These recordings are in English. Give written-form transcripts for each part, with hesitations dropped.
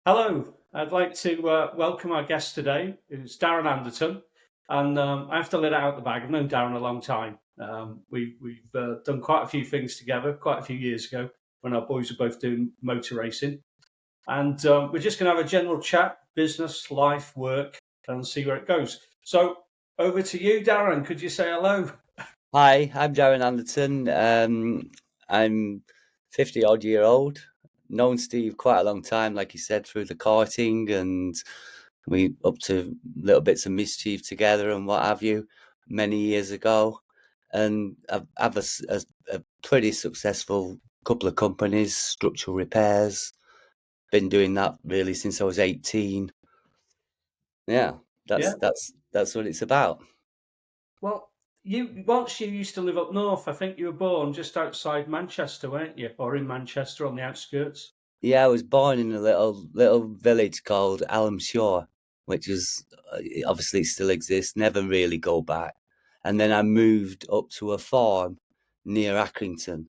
Hello, I'd like to welcome our guest today. It's Darren Anderton, and I have to let it out the bag. I've known Darren a long time. We've done quite a few things together quite a few years ago when our boys were both doing motor racing, and we're just going to have a general chat, business, life, work, and see where it goes. So over to you, Darren. Could you say hello? Hi, I'm Darren Anderton. I'm 50 odd year old. Known Steve quite a long time, like you said, through the karting, and we up to little bits of mischief together and what have you many years ago. And I've a pretty successful couple of companies, structural repairs. Been doing that really since I was 18. Yeah, Yeah. that's what it's about. Well, you used to live up north. I think you were born just outside Manchester, weren't you? Or in Manchester on the outskirts. Yeah, I was born in a little village called Almshaw, which is obviously it still exists. Never really go back. And then I moved up to a farm near Accrington.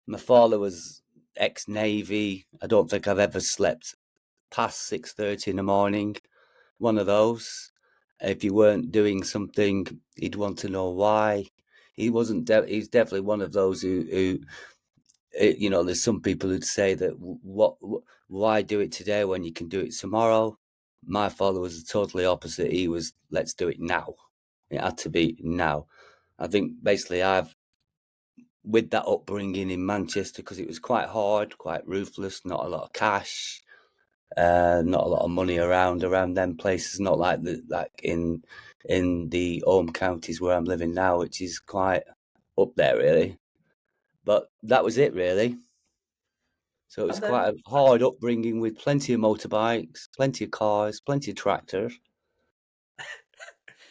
My father was ex-Navy. I don't think I've ever slept past 6:30 in the morning. One of those. If you weren't doing something, he'd want to know why. He wasn't. He's definitely one of those who there's some people who'd say that why do it today when you can do it tomorrow? My father was totally opposite. He was, let's do it now. It had to be now. I think basically with that upbringing in Manchester, because it was quite hard, quite ruthless, not a lot of cash, not a lot of money around them places, not like in the home counties where I'm living now, which is quite up there really. But that was it really. So it was And then quite a hard upbringing with plenty of motorbikes, plenty of cars, plenty of tractors.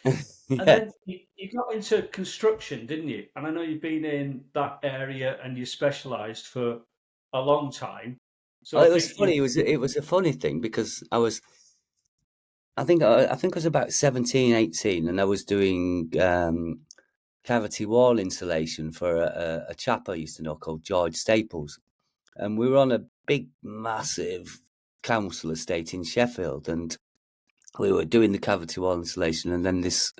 And Yeah. then you got into construction, didn't you? And I know you've been in that area and you specialised for a long time. So Well, I it was think funny. you, It was a funny thing because I think I was about 17, 18, and I was doing cavity wall insulation for a chap I used to know called George Staples, and we were on a big, massive council estate in Sheffield, and we were doing the cavity wall insulation, and then this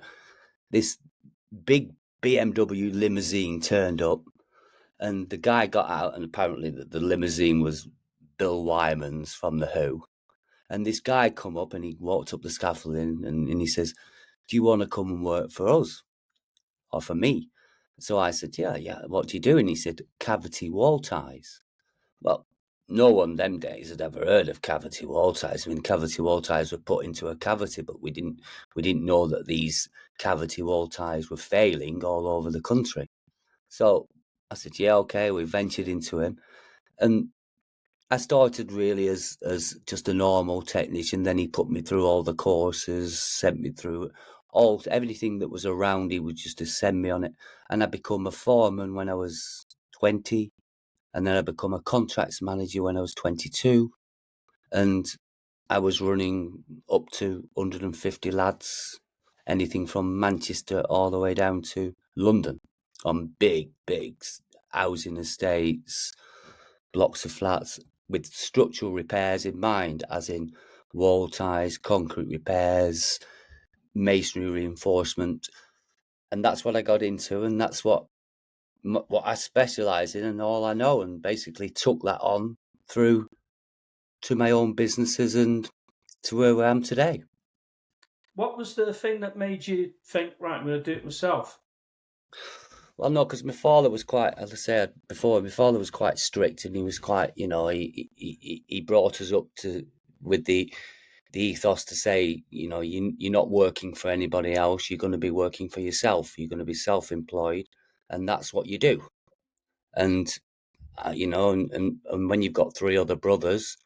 big BMW limousine turned up, and the guy got out, and apparently the limousine was Bill Wyman's from The Who. And this guy come up and he walked up the scaffolding and he says, "Do you want to come and work for us or for me?" So I said, "Yeah, yeah. What do you do?" And he said, "Cavity wall ties." Well, no one them days had ever heard of cavity wall ties. I mean, cavity wall ties were put into a cavity, but we didn't know that these cavity wall ties were failing all over the country. So I said, "Yeah, okay." We ventured into him, and I started really as just a normal technician. Then he put me through all the courses, sent me through all everything that was around. He would just to send me on it, and I become a foreman when I was 20, and then I become a contracts manager when I was 22, and I was running up to 150 lads, anything from Manchester all the way down to London, on big housing estates, blocks of flats with structural repairs in mind, as in wall ties, concrete repairs, masonry reinforcement, and that's what I got into, and that's what I specialise in, and all I know, and basically took that on through to my own businesses and to where I am today. what was the thing that made you think, right, I'm going to do it myself? Well, no, because my father was quite, as I said before, my father was quite strict, and he was quite, he brought us up to with the ethos to say, you're not working for anybody else. You're going to be working for yourself. You're going to be self-employed, and that's what you do. And and when you've got three other brothers,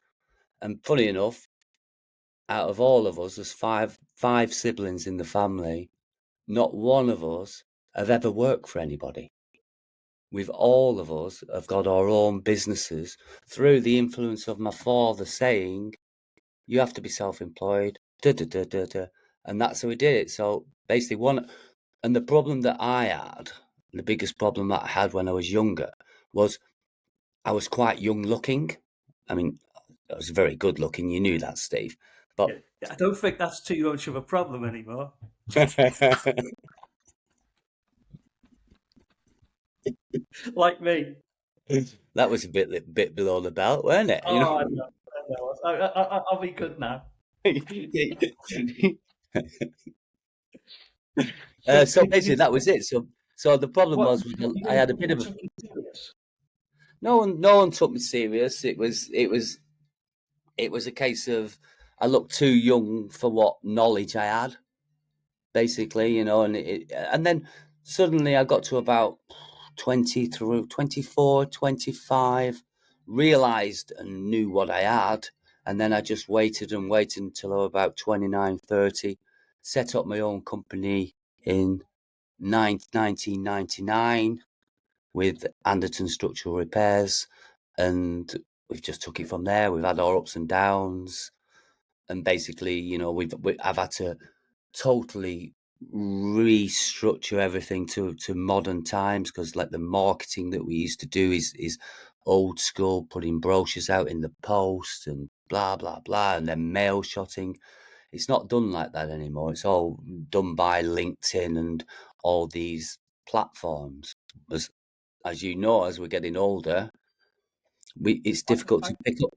and funny enough, out of all of us, there's five siblings in the family. Not one of us have ever worked for anybody. We've all of us have got our own businesses through the influence of my father saying, you have to be self-employed, da, da, da, da, da. And that's how we did it. So basically and the problem that I had, the biggest problem that I had when I was younger was I was quite young looking. I mean, I was very good looking. You knew that, Steve. But I don't think that's too much of a problem anymore. Like me. that was a bit below the belt, weren't it? Oh, I know. I know. I'll be good now. So So basically, that was it. So the problem what was you I didn't had a think bit I of a took it serious? no one took me serious. It was a case of I looked too young for what knowledge I had, basically, and then suddenly I got to about 20 through 24, 25, realized and knew what I had, and then I just waited and waited until I was about 29, 30, set up my own company in 1999 with Anderton Structural Repairs, and we've just took it from there. We've had our ups and downs, and basically, I've had to totally restructure everything to modern times, because like the marketing that we used to do is old school, putting brochures out in the post and blah blah blah, and then mail shotting. It's not done like that anymore. It's all done by LinkedIn and all these platforms. As you know, as we're getting older, it's I, difficult I, to pick up.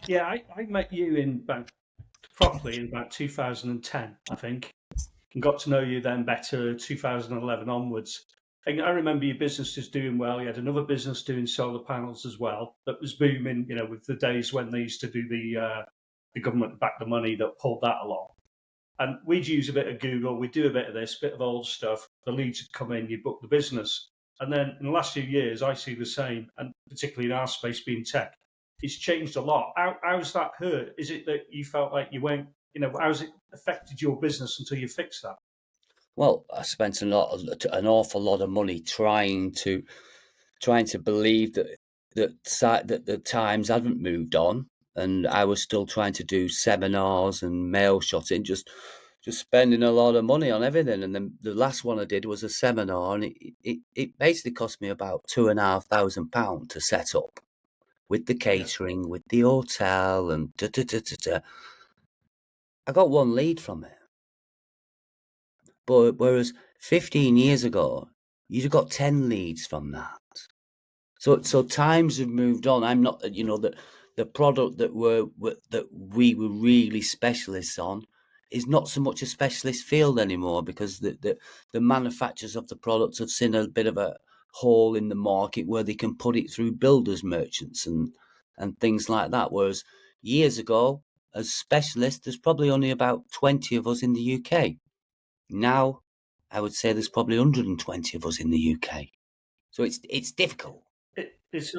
yeah, I met you properly in about 2010, I think, and got to know you then better 2011 onwards. And I remember your business is doing well. You had another business doing solar panels as well that was booming. With the days when they used to do the government back the money that pulled that along. And we'd use a bit of Google, we'd do a bit of this, bit of old stuff. The leads would come in, you'd book the business. And then in the last few years, I see the same, and particularly in our space being tech, it's changed a lot. How's that hurt? Is it that you felt like you weren't, how's it affected your business until you fixed that? Well, I spent an awful lot of money trying to believe that the times hadn't moved on, and I was still trying to do seminars and mail shotting, just spending a lot of money on everything. And then the last one I did was a seminar, and it basically cost me about £2,500 to set up, with the Yeah. catering, with the hotel, and da da da da da. I got one lead from it, but whereas 15 years ago, you'd have got 10 leads from that. So times have moved on. I'm not, the product that we were really specialists on is not so much a specialist field anymore, because the manufacturers of the products have seen a bit of a hole in the market where they can put it through builders merchants and things like that. Whereas years ago, as specialists, there's probably only about 20 of us in the UK. Now, I would say there's probably 120 of us in the UK. So it's difficult. It's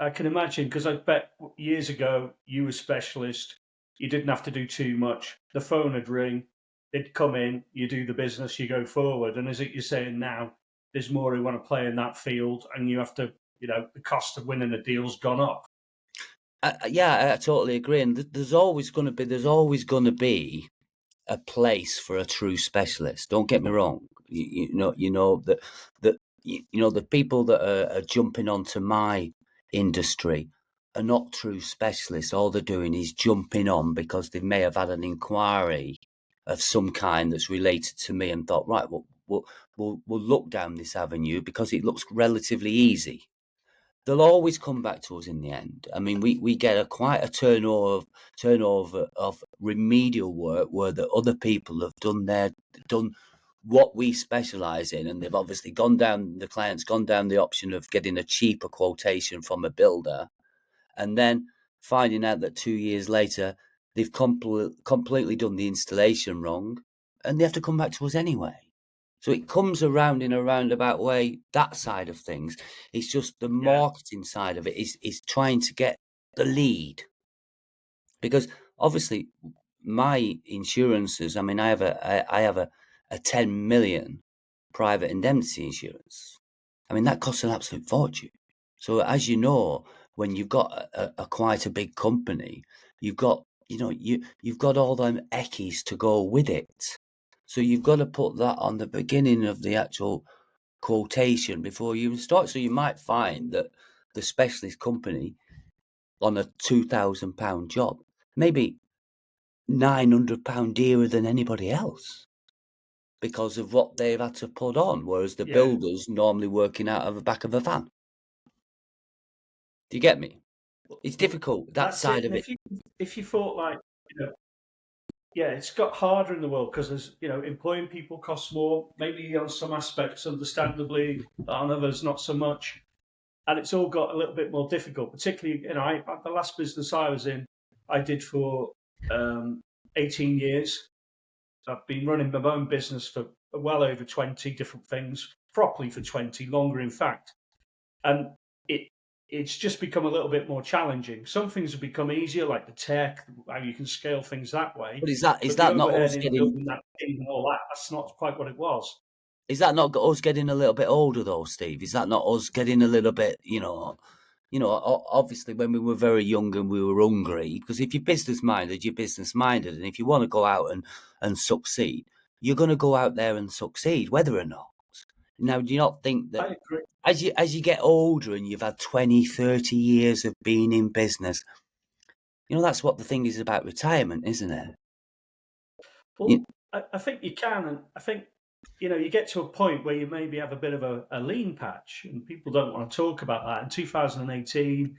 I can imagine, because I bet years ago you were specialist. You didn't have to do too much. The phone would ring, it'd come in, you do the business, you go forward. And as you're saying now, there's more who want to play in that field, and you have to, the cost of winning a deal's gone up. Yeah, I totally agree. And there's always going to be a place for a true specialist. Don't get me wrong. The people that are jumping onto my industry are not true specialists. All they're doing is jumping on because they may have had an inquiry of some kind that's related to me and thought, right, we'll look down this avenue because it looks relatively easy. They'll always come back to us in the end. I mean, we get quite a turnover of remedial work where the other people have done what we specialise in, and they've obviously the client's gone down the option of getting a cheaper quotation from a builder, and then finding out that 2 years later they've completely done the installation wrong, and they have to come back to us anyway. So it comes around in a roundabout way, that side of things. It's just the Yeah, marketing side of it is trying to get the lead. Because obviously my insurances, I mean, I have a 10 million private indemnity insurance. I mean, that costs an absolute fortune. So as you know, when you've got a quite a big company, you've got, you've got all them eckies to go with it. So you've got to put that on the beginning of the actual quotation before you even start. So you might find that the specialist company on a £2,000 job, maybe £900 dearer than anybody else because of what they've had to put on, whereas the builders normally working out of the back of a van. Do you get me? It's difficult, that That's it. side of And it. if you thought like, yeah, it's got harder in the world because there's, employing people costs more. Maybe on some aspects, understandably, on others not so much. And it's all got a little bit more difficult. Particularly, the last business I was in, I did for 18 years. I've been running my own business for well over 20 different things, properly for 20, longer in fact. And it it's just become a little bit more challenging. Some things have become easier, like the tech, how you can scale things that way. But is But the that not overhead us in getting building that team and all that, that's not quite what it was. is that not us getting a little bit older though, Steve? Is that not us getting a little bit, obviously when we were very young and we were hungry, because if you're business minded, you're business minded, and if you want to go out and succeed, you're going to go out there and succeed, whether or not. Now, do you not think that I agree. as you get older and you've had 20, 30 years of being in business, that's what the thing is about retirement, isn't it? Well, I think you can, and I think you get to a point where you maybe have a bit of a lean patch, and people don't want to talk about that. In 2018,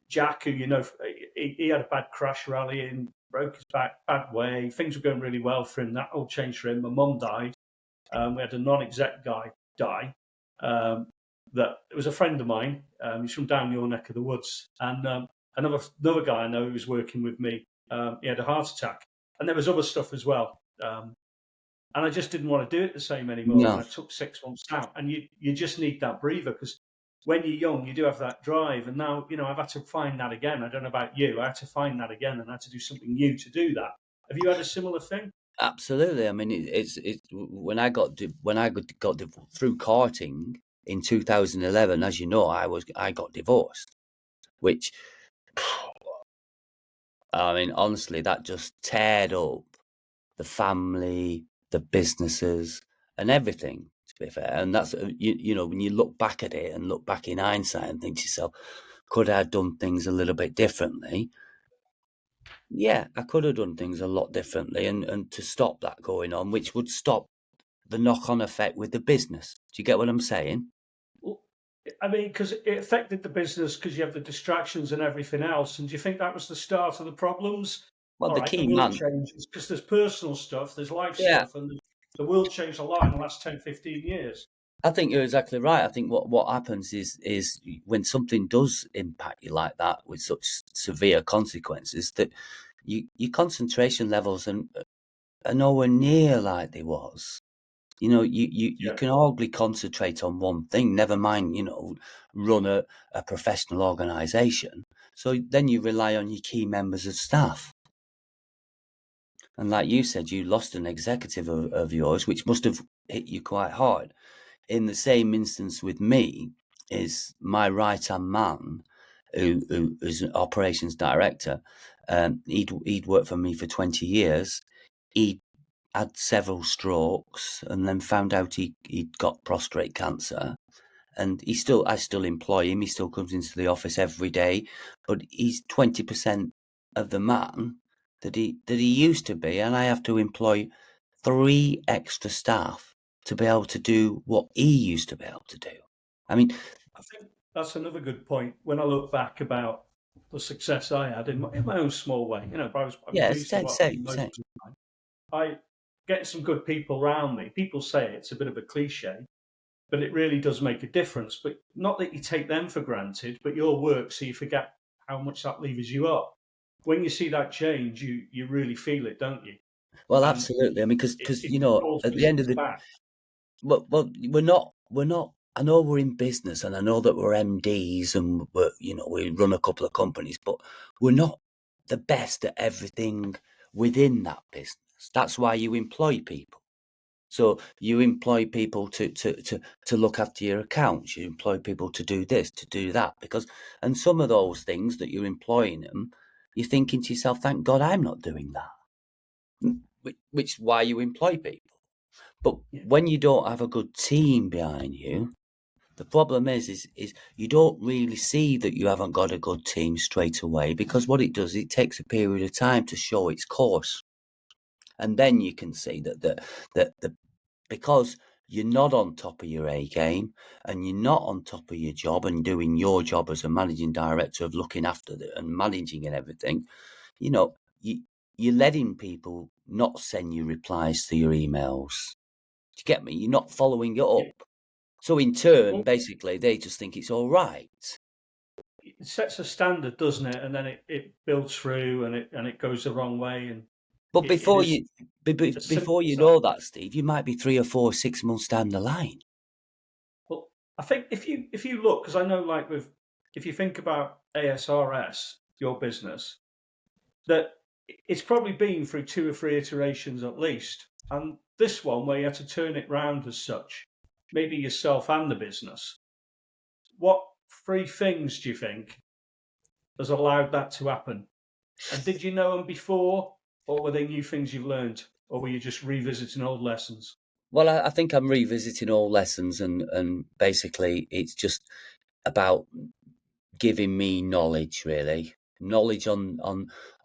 Jack, who he had a bad crash rallying, broke his back, bad way. Things were going really well for him. That all changed for him. My mum died. We had a non-exec guy die. That it was a friend of mine. He's from down your neck of the woods, and another guy I know who was working with me. He had a heart attack, and there was other stuff as well. And I just didn't want to do it the same anymore. And No, I took 6 months out. And you just need that breather because when you're young, you do have that drive. And now, I've had to find that again. I don't know about you. I had to find that again and I had to do something new to do that. Have you had a similar thing? absolutely. I mean, it's when I got through karting in 2011. As you know, I got divorced, which I mean, honestly, that just teared up the family, the businesses, and everything. To be fair, and that's when you look back at it and look back in hindsight and think to yourself, could I have done things a little bit differently? Yeah, I could have done things a lot differently, and to stop that going on, which would stop the knock-on effect with the business. Do you get what I'm saying? Well, I mean, because it affected the business because you have the distractions and everything else. And do you think that was the start of the problems? Well, All the right, the key world man. changes because there's personal stuff, there's life Yeah, stuff, and the world changed a lot in the last 10, 15 years. I think you're exactly right. I think what happens is when something does impact you like that with such severe consequences, that your concentration levels are nowhere near like they was. You Yeah. can hardly concentrate on one thing, never mind, run a professional organisation. So then you rely on your key members of staff. And like you said, you lost an executive of yours, which must have hit you quite hard. In the same instance with me, is my right-hand man, who is an operations director. He'd worked for me for 20 years. He had several strokes and then found out he'd got prostate cancer. And I still employ him. He still comes into the office every day, but he's 20% of the man that he used to be, and I have to employ 3 extra staff to be able to do what he used to be able to do. I mean, I think that's another good point. When I look back about the success I had in my own small way, but I'm yeah, pleased with same, what I've same, done most same. of the time. I get some good people around me. People say it's a bit of a cliche, but it really does make a difference. But not that you take them for granted, but your work, so you forget how much that levers you up. When you see that change, you really feel it, don't you? Well, And absolutely. I mean, because it calls at the end of business the back. well, we're not. I know we're in business, and I know that we're MDs, and we run a couple of companies, but we're not the best at everything within that business. That's why you employ people. So you employ people to look after your accounts. You employ people to do this, to do that, and some of those things that you're employing them, you're thinking to yourself, "Thank God I'm not doing that." Which is why you employ people. But Yeah. when you don't have a good team behind you, The problem is you don't really see that you haven't got a good team straight away, because what it does, it takes a period of time to show its course, and then you can see that because you're not on top of your A game, and you're not on top of your job and doing your job as a managing director of looking after and managing and everything, you know, you're letting people not send you replies to your emails. Do you get me? You're not following it Yeah. up. So in turn, Well, basically, they just think it's all right. it sets a standard, doesn't it? And then it builds through, and it goes the wrong way, and But it is as simple before as you that. know that, Steve, you might be 3 or 4, 6 months down the line. Well, I think if you look, because I know, like, with if you think about ASRS, your business, that it's probably been through 2 or 3 iterations at least. And this one, where you had to turn it round as such, maybe yourself and the business, what 3 things do you think has allowed that to happen? And did you know them before, or were they new things you've learned, or were you just revisiting old lessons? Well, I think I'm revisiting all lessons, and basically it's just about giving me knowledge, really. Knowledge on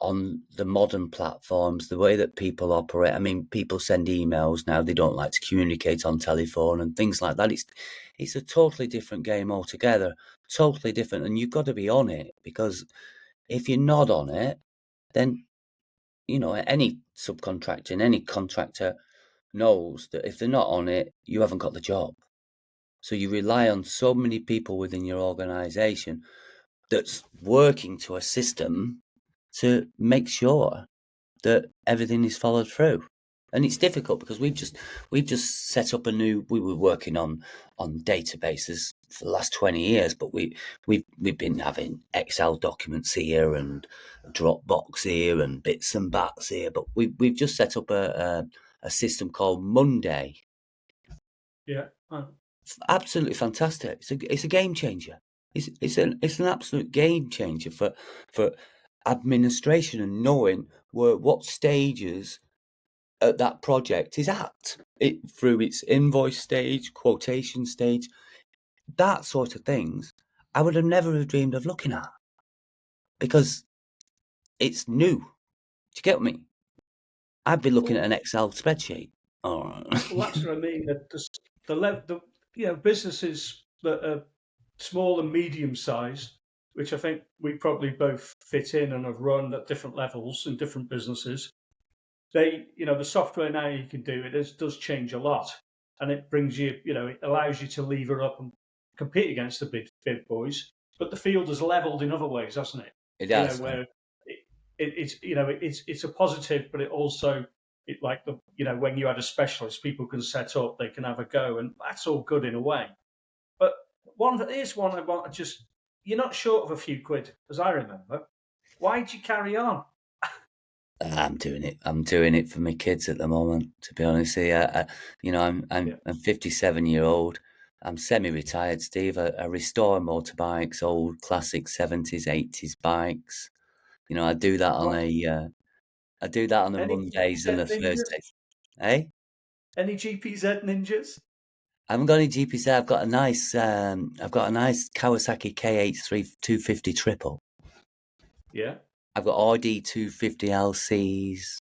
the modern platforms, the way that people operate. I mean, people send emails now, they don't like to communicate on telephone and things like that. It's a totally different game altogether. Totally different. And you've got to be on it, because if you're not on it, then any subcontractor and any contractor knows that if they're not on it, you haven't got the job. So you rely on so many people within your organization that's working to a system to make sure that everything is followed through. And it's difficult because we've just set up we were working on databases for the last 20 years, but we've been having Excel documents here and Dropbox here and bits and bats here, but we've just set up a system called Monday. Yeah. Absolutely fantastic. It's a game changer. It's an absolute game changer for administration and knowing what stages that project is at, through its invoice stage, quotation stage, that sort of things. I would have never have dreamed of looking at, because it's new. Do you get me? I'd be looking at Well, an Excel spreadsheet. Oh. well, that's what I mean. That businesses that are small and medium sized, which I think we probably both fit in and have run at different levels in different businesses. The software now you can do it does change a lot, and it brings you, it allows you to lever up and compete against the big boys. But the field has leveled in other ways, hasn't it? It does. Where it's a positive, but it also, like, when you had a specialist, people can set up, they can have a go, and that's all good in a way. But here's one I want to just, you're not short of a few quid, as I remember. Why'd you carry on? I'm doing it. I'm doing it for my kids at the moment. To be honest, I'm 57-year-old. I'm semi-retired, Steve. I restore motorbikes, old classic 70s, 80s bikes. I do that on What? I do that on a Any Mondays and a GPZ ninjas? Thursdays. Hey, Any GPZ ninjas? I haven't got any GPS. I've got a nice Kawasaki KH3 250 triple. Yeah. I've got RD 250 LCs.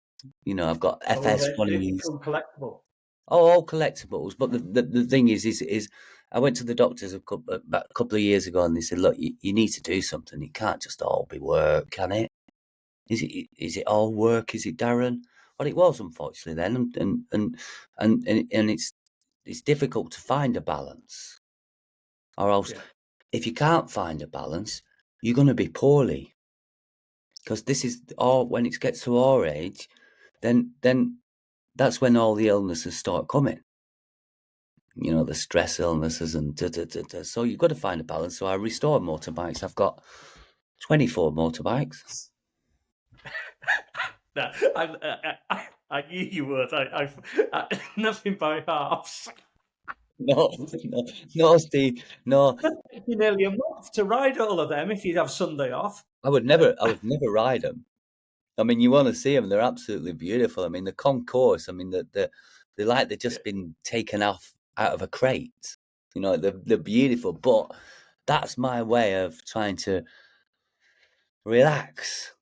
I've got Oh, FS they've 20s. become collectible. Oh, all collectibles. But the thing is I went to the doctors about a couple of years ago, and they said, look, you need to do something. It can't just all be work, can it? Is it all work? Is it, Darren? Well, it was, unfortunately, then, and it's difficult to find a balance, or else, Yeah. if you can't find a balance, you're going to be poorly, because this is all, when it gets to our age, then that's when all the illnesses start coming. The stress illnesses and so you've got to find a balance. So I restore motorbikes. I've got 24 motorbikes. No, I knew you would. Nothing by halves. No, no, Steve, no. You're nearly a month to ride all of them if you'd have Sunday off. I would never ride them. I mean, you want to see them; they're absolutely beautiful. I mean, the concourse. I mean, they're like they've Yeah. just been taken out of a crate. You know, they're beautiful, but that's my way of trying to relax.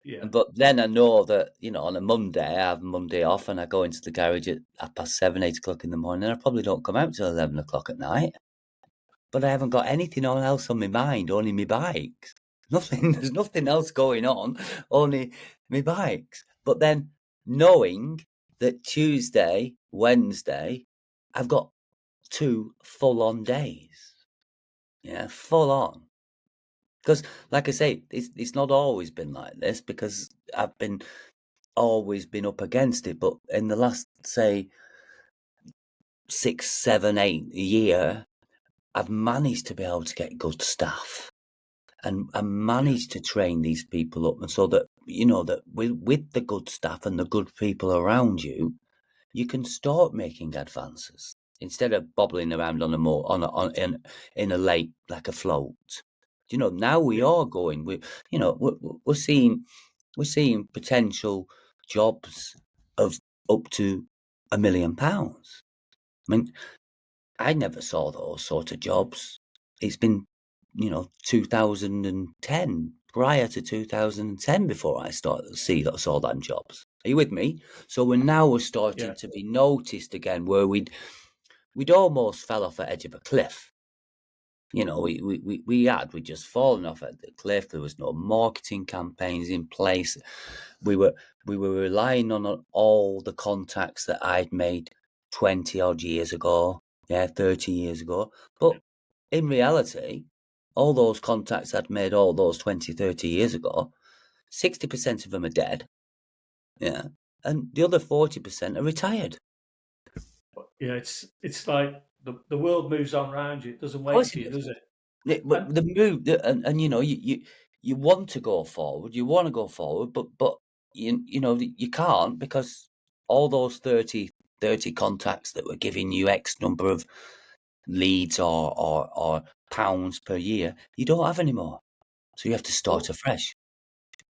Yeah. But then I know that, you know, on a Monday, I have Monday off and I go into the garage at 7:30, 8 o'clock in the morning. And I probably don't come out till 11 o'clock at night. But I haven't got anything else on my mind, only my bikes. Nothing, there's nothing else going on, only my bikes. But then knowing that Tuesday, Wednesday, I've got 2 full-on days. Yeah, full on. Because, like I say, it's not always been like this because I've always been up against it. But in the last, say, 6, 7, 8 year, I've managed to be able to get good staff and managed to train these people up, and so that, you know, that with the good staff and the good people around you, you can start making advances instead of bobbling around on a more in a lake like a float. You know, now we Yeah. are going. You know, we're seeing potential jobs of up to £1 million. I mean, I never saw those sort of jobs. It's been, you know, 2010, prior to 2010, before I started to saw them jobs. Are you with me? So we're starting Yeah. to be noticed again, where we'd almost fell off the edge of a cliff. You know, we just fallen off at the cliff. There was no marketing campaigns in place. We were relying on all the contacts that I'd made 20 odd years ago, 30 years ago. But in reality, all those contacts I'd made all those 20, 30 years ago, 60% of them are dead. Yeah. And the other 40% are retired. Yeah. It's like the world moves on around you. It doesn't Of wait course for it you, does. does it? But And the move, and you know, you want to go forward, but you know, you can't, because all those 30 contacts that were giving you X number of leads or pounds per year, you don't have anymore. So you have to start well, afresh.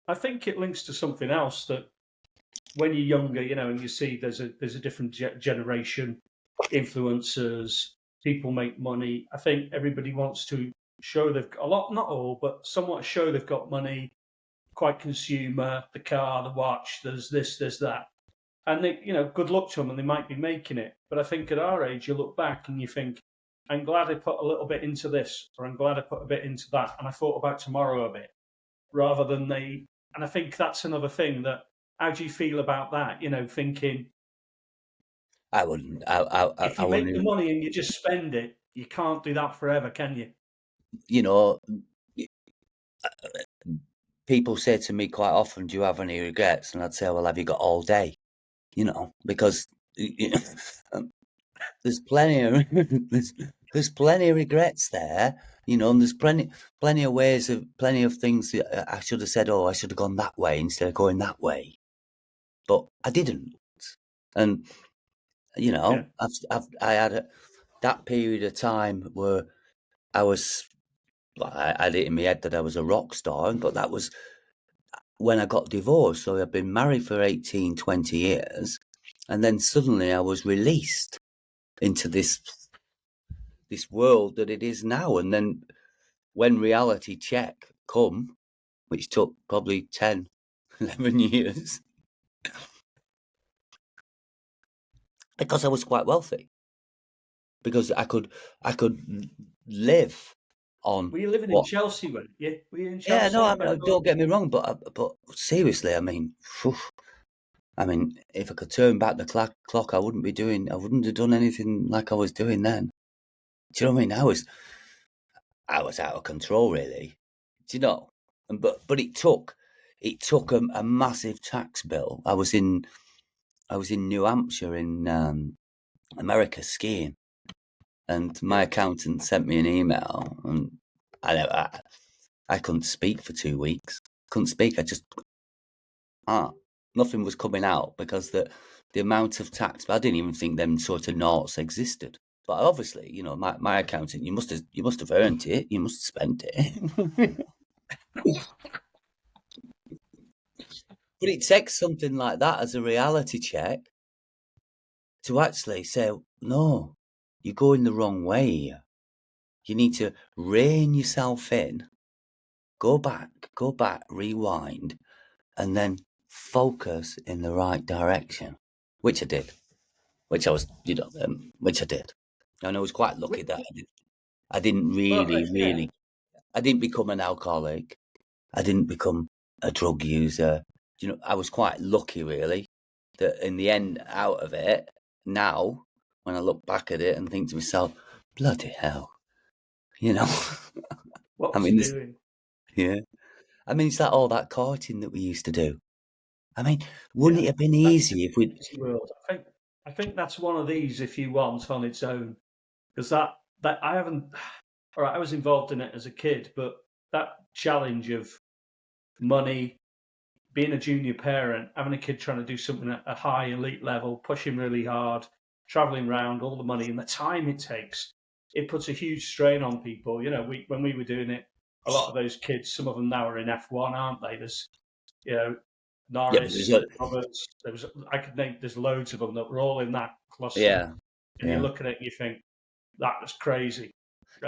I think it links to something else that when you're younger, you know, and you see there's a different generation, influencers, people make money. I think everybody wants to show they've got a lot, not all, but somewhat show they've got money, quite consumer, the car, the watch, there's this, there's that. And they, you know, good luck to them, and they might be making it. But I think at our age, you look back and you think, I'm glad I put a little bit into this, or I'm glad I put a bit into that, and I thought about tomorrow a bit, rather than they. And I think that's another thing that. How do you feel about that? You know, thinking I wouldn't. if I you wouldn't make the even. money and you just spend it, you can't do that forever, can you? You know, people say to me quite often, "Do you have any regrets?" And I'd say, "Well, have you got all day?" You know, because you know, there's plenty of there's plenty of regrets there, you know, and there's plenty of plenty of things that I should have said. Oh, I should have gone that way instead of going that way, but I didn't. And you Yeah. know, I had that period of time where I was. I had it in my head that I was a rock star, but that was when I got divorced. So I'd been married for 18, 20 years, and then suddenly I was released into this world that it is now. And then when reality check come, which took probably 10, 11 years, because I was quite wealthy, because I could live on Were you living in what. Chelsea, weren't you? Were you in Yeah, no, Chelsea? Have I got? don't get me wrong, but seriously, I mean, phew, I mean, if I could turn back the clock, I wouldn't have done anything like I was doing then. Do you know what I mean? I was out of control, really. Do you know? And but it took a massive tax bill. I was in New Hampshire in America skiing, and my Yeah. accountant sent me an email, and I couldn't speak for 2 weeks. Couldn't speak. I just nothing was coming out because the amount of tax. I didn't even think them sort of notes existed. But obviously, you know, my accountant, you must have earned it. You must have spent it. But it takes something like that as a reality check to actually say, no, you're going the wrong way here. You need to rein yourself in, go back, rewind, and then focus in the right direction, which I did, which I was, which I did. And I was quite lucky that I didn't really, I didn't become an alcoholic. I didn't become a drug user. I was quite lucky, really, that in the end, out of it, now, when I look back at it and think to myself, bloody hell, What I was you mean, doing? yeah. I mean, it's like all that karting that we used to do. I mean, wouldn't it have been easy if we? Crazy world. I think that's one of these if you want on its own, because that I haven't. All right, I was involved in it as a kid, but that challenge of money, being a junior parent, having a kid trying to do something at a high elite level, pushing really hard, traveling around, all the money and the time it takes, it puts a huge strain on people. When we were doing it, a lot of those kids, some of them now are in F1, aren't they? There's, you know, Yeah, but there's Norris, Roberts. I could name. There's loads of them that were all in that cluster, yeah, and you yeah. look at it and you think that was crazy.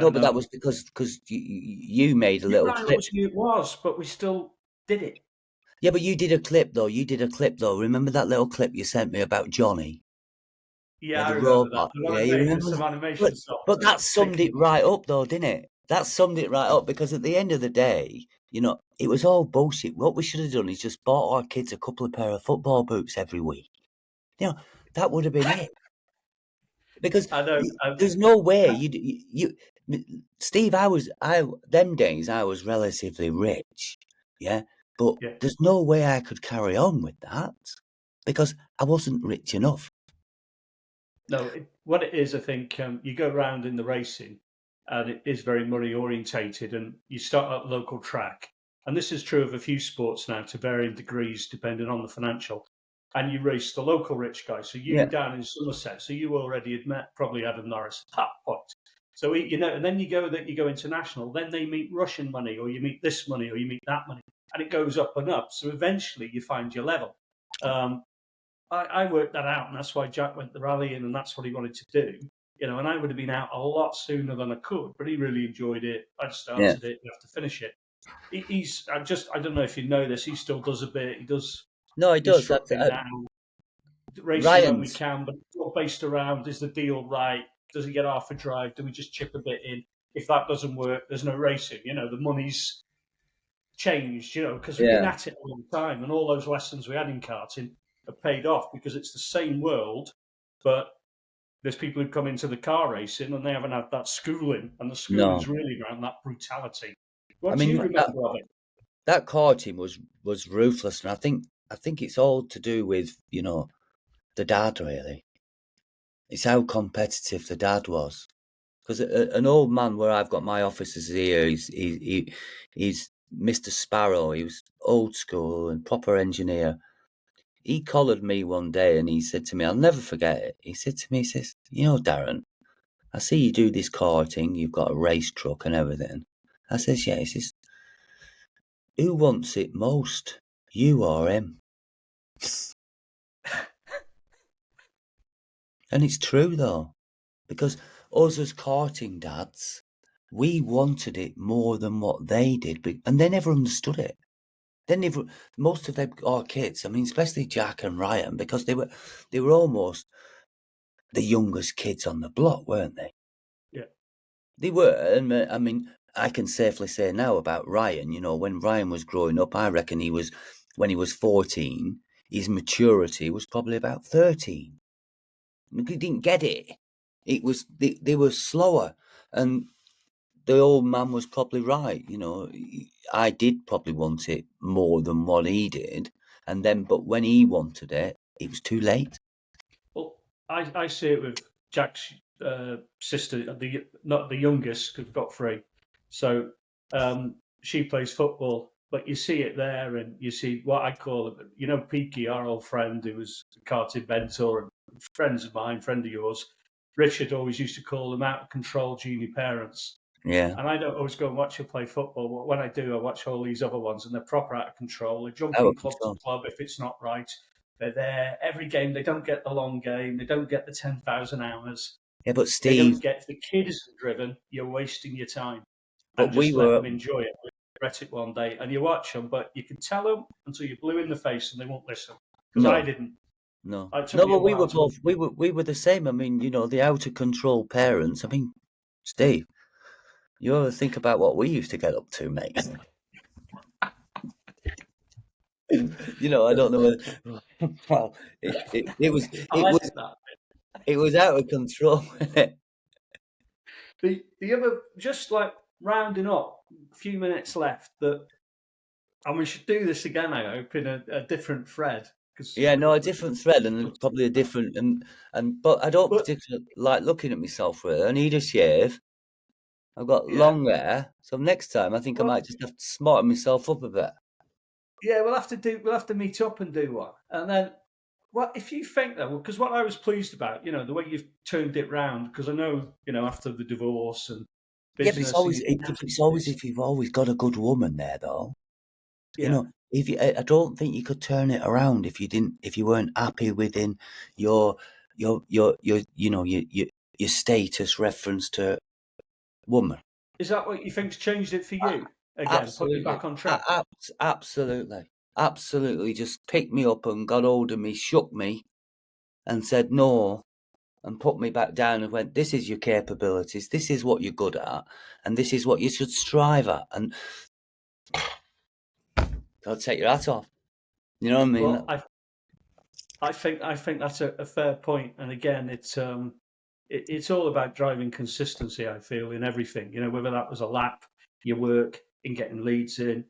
No, And but that was because you made a you're little right, clip. obviously it was, but we still did it. Yeah, but you did a clip though. Remember that little clip you sent me about Johnny? Yeah, Yeah, I the remember that. robot. The one Yeah, I you made with remember some that? animation But software that that summed ticked. it right up though, didn't it? That summed it right up because at the end of the day, it was all bullshit. What we should have done is just bought our kids a couple of pair of football boots every week. That would have been it. Because I know. there's no way Steve. Them days I was relatively rich, yeah, but Yeah. there's no way I could carry on with that because I wasn't rich enough. No, what it is, I think you go around in the racing and it is very money orientated, and you start at local track. And this is true of a few sports now to varying degrees depending on the financial. And you race the local rich guy. So you Yeah, down in Somerset, so you already had met probably Adam Norris at that point. So and then you go international. Then they meet Russian money, or you meet this money, or you meet that money, and it goes up and up. So eventually you find your level. Um, I worked that out, and that's why Jack went the rallying, and that's what he wanted to do. And I would have been out a lot sooner than I could, but he really enjoyed it. I yeah. started it, you have to finish it. I don't know if you know this, he still does a bit. He does No, it does. instructing now, racing when we Ryan's. can, but it's all based around, is the deal right? Does he get half a drive? Do we just chip a bit in? If that doesn't work, there's no racing. The money's changed, because we've been Yeah, at it a long time, and all those lessons we had in karting have paid off because it's the same world, but there's people who come into the car racing and they haven't had that schooling, and the schooling's no. really around that brutality. I What do mean you remember of it? that car team was ruthless, and I think it's all to do with the dad really. It's how competitive the dad was. Because an old man where I've got my offices here, he's Mr. Sparrow. He was old school and proper engineer. He collared me one day and he said to me, I'll never forget it. He said to me, he says, Darren, I see you do this karting. You've got a race truck and everything. I says, yeah. He says, who wants it most? You or him? And it's true though, because us as karting dads, we wanted it more than what they did, and they never understood it. Most of them, our kids, I mean, especially Jack and Ryan, because they were almost the youngest kids on the block, weren't they? Yeah. They were, and I mean, I can safely say now about Ryan. When Ryan was growing up, I reckon when he was 14, his maturity was probably about 13. He didn't get it. They were slower, and the old man was probably right. I did probably want it more than what he did, but when he wanted it, it was too late. Well, I see it with Jack's sister, not the youngest, we've got three. So she plays football, but you see it there, and you see what I call it. Peaky, our old friend, who was a karting mentor, and friends of mine, friend of yours. Richard always used to call them out of control junior parents. Yeah, And I don't always go and watch her play football, but when I do, I watch all these other ones, and they're proper out of control. They're out jumping of club to control. club if it's not right. They're there every game. They don't get the long game. They don't get the 10,000 hours. Yeah, but They Steve, don't get, if the kid isn't driven, you're wasting your time. And but we just let were them enjoy it. We regret it one day. And you watch them, but you can tell them until you're blue in the face and they won't listen. Because I no, didn't. no, It took no. me a But we were while to. both we were the same. I mean, the out of control parents. I mean, Steve, you ever think about what we used to get up to, mate? I don't know whether. Well, I'll edit that. it was out of control. The other, just like rounding up, a few minutes left, and we should do this again, I hope, in a different thread. Yeah, no, a different thread and probably a different but I don't But particularly like looking at myself really. I need a shave. I've got yeah, long hair, so next time I think I well, might just have to smarten myself up a bit. yeah, we'll have to meet up and do one. And then, what if you think though? Because what I was pleased about, the way you've turned it round, because I know, after the divorce and Yeah, but it's business, and always you it's always this, if you've always got a good woman there though. yeah. If I don't think you could turn it around if you weren't happy within your your status reference to woman. Is that what you think's changed it for you again? Put you Absolutely. back on track? Absolutely. Absolutely. Just picked me up and got hold of me, shook me, and said no, and put me back down and went, this is your capabilities, this is what you're good at, and this is what you should strive at. And God, take your hat off. You know what I Well, mean? I think that's a fair point. And again, it's all about driving consistency. I feel in everything. Whether that was a lap, your work, in getting leads in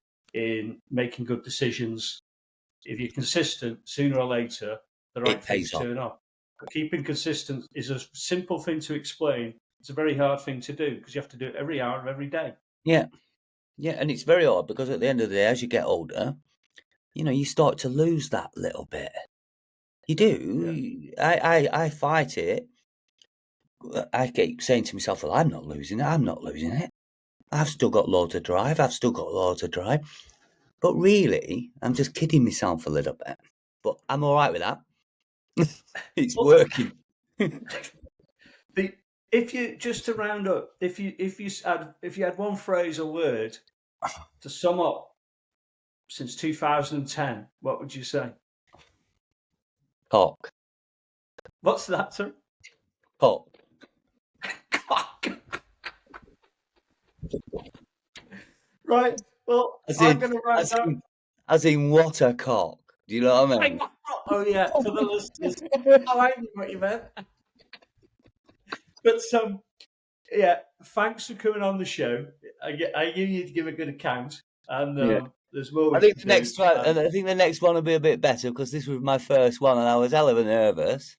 making good decisions. If you're consistent, sooner or later, the right It pays things off. turn up. But keeping consistent is a simple thing to explain. It's a very hard thing to do because you have to do it every hour of every day. Yeah. Yeah. And it's very hard because at the end of the day, as you get older, you start to lose that little bit. You Yeah. do. I fight it. I keep saying to myself, well, I'm not losing it. I'm not losing it. I've still got loads of drive. I've still got loads of drive. But really, I'm just kidding myself a little bit. But I'm all right with that. It's Well, working. if you just to round up, if you had one phrase or word to sum up since 2010, what would you say? Cock. What's that, sir? Cock. Right. Well, As I'm in, going to round as up. in, as in what a cock. Do you know what I mean? Oh yeah, for the listeners. Oh, I knew what you meant. But yeah, thanks for coming on the show. I knew you'd give a good account, and Yeah. there's more I we think can the do. next one, and I think the next one will be a bit better because this was my first one, and I was hell of a nervous.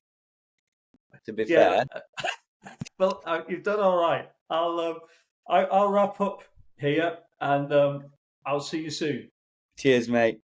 To be Yeah. fair. Well, you've done all right. I'll wrap up here, and I'll see you soon. Cheers, mate.